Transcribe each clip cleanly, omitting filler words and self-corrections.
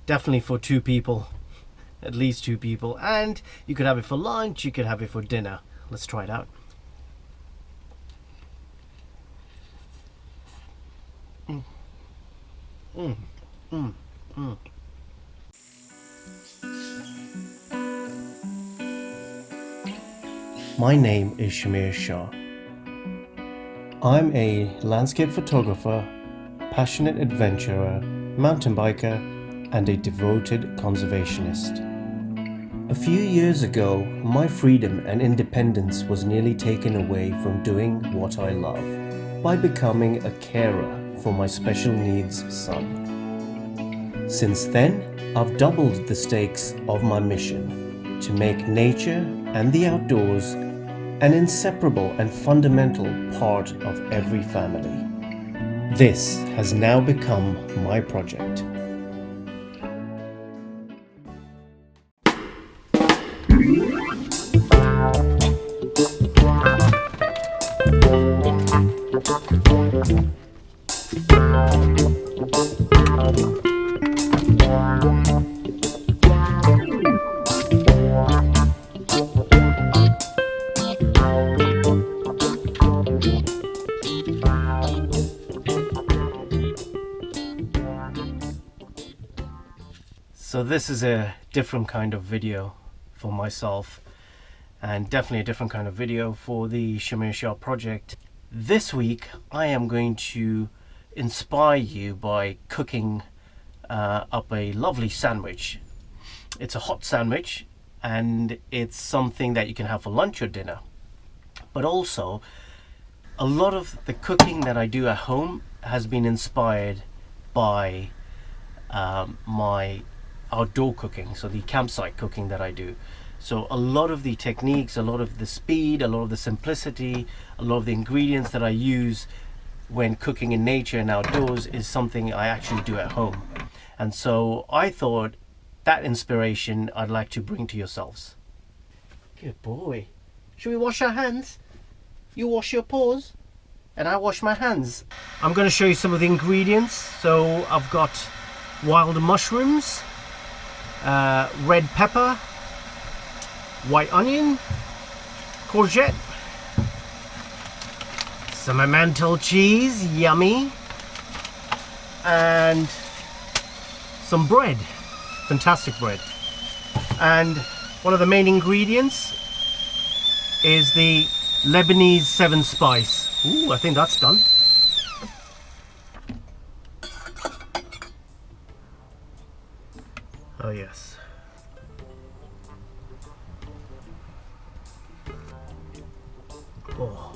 Definitely for 2 people, at least 2 people. And you could have it for lunch, you could have it for dinner. Let's try it out. My name is Shamir Shah. I'm a landscape photographer, passionate adventurer, mountain biker, and a devoted conservationist. A few years ago, my freedom and independence was nearly taken away from doing what I love by becoming a carer for my special needs son. Since then, I've doubled the stakes of my mission to make nature and the outdoors an inseparable and fundamental part of every family. This has now become my project. So this is a different kind of video for myself, and definitely a different kind of video for the Shamir Shah project. This week I am going to inspire you by cooking up a lovely sandwich. It's a hot sandwich, and it's something that you can have for lunch or dinner. But also, a lot of the cooking that I do at home has been inspired by my outdoor cooking, so the campsite cooking that I do. So a lot of the techniques, a lot of the speed, a lot of the simplicity, a lot of the ingredients that I use when cooking in nature and outdoors is something I actually do at home. And so I thought that inspiration I'd like to bring to yourselves. Good boy. Should we wash our hands? You wash your paws and I wash my hands. I'm going to show you some of the ingredients. So I've got wild mushrooms, red pepper, white onion, courgette, some emmental cheese, yummy, and some bread, fantastic bread. And one of the main ingredients is the Lebanese 7 spice. Ooh, I think that's done. Oh yes. Oh.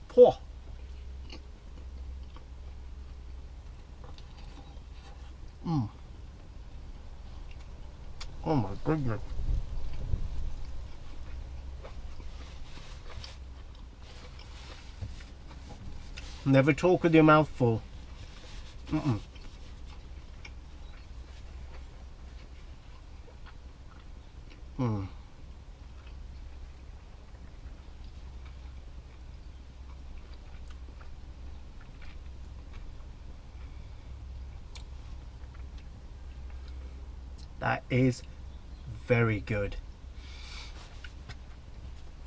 Poor. Oh my goodness. Never talk with your mouth full. That is very good.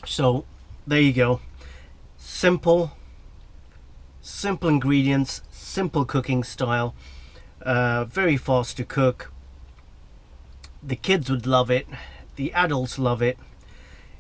So there you go. Simple ingredients, simple cooking style, very fast to cook. The kids would love it, the adults love it.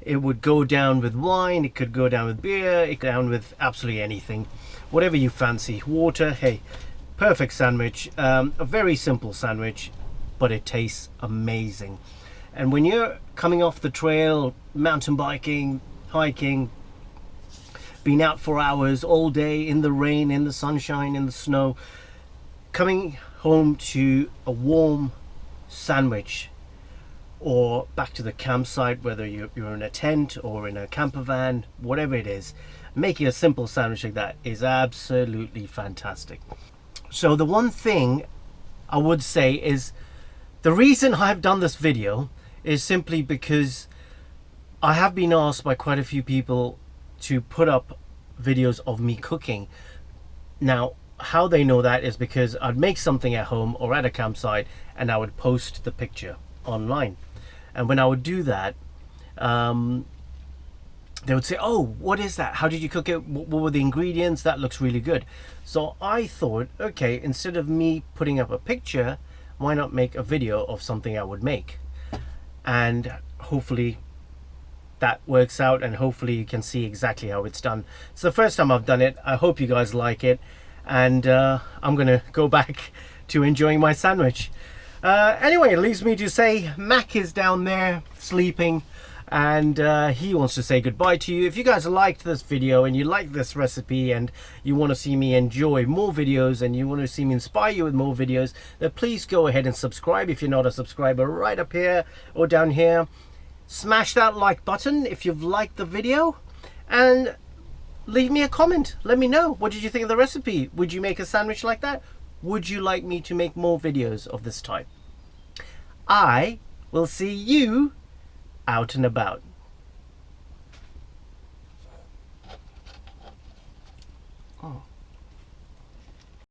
It would go down with wine, it could go down with beer, it could go down with absolutely anything, whatever you fancy. Water, hey, perfect sandwich. A very simple sandwich, but it tastes amazing. And when you're coming off the trail, mountain biking, hiking, been out for hours all day in the rain, in the sunshine, in the snow, coming home to a warm sandwich, or back to the campsite, whether you're in a tent or in a camper van, whatever it is, making a simple sandwich like that is absolutely fantastic. So the one thing I would say is, the reason I've done this video is simply because I have been asked by quite a few people to put up videos of me cooking. Now, how they know that is because I'd make something at home or at a campsite and I would post the picture online. And when I would do that, they would say, oh, what is that? How did you cook it? What were the ingredients? That looks really good. So I thought, okay, instead of me putting up a picture, why not make a video of something I would make? And hopefully that works out, and hopefully you can see exactly how it's done. It's the first time I've done it. I hope you guys like it, and I'm gonna go back to enjoying my sandwich. Anyway, it leaves me to say Mac is down there sleeping, and he wants to say goodbye to you. If you guys liked this video and you like this recipe and you want to see me enjoy more videos and you want to see me inspire you with more videos, then please go ahead and subscribe if you're not a subscriber, right up here or down here. Smash that like button if you've liked the video, and leave me a comment. Let me know, what did you think of the recipe? Would you make a sandwich like that? Would you like me to make more videos of this type? I will see you out and about. Oh.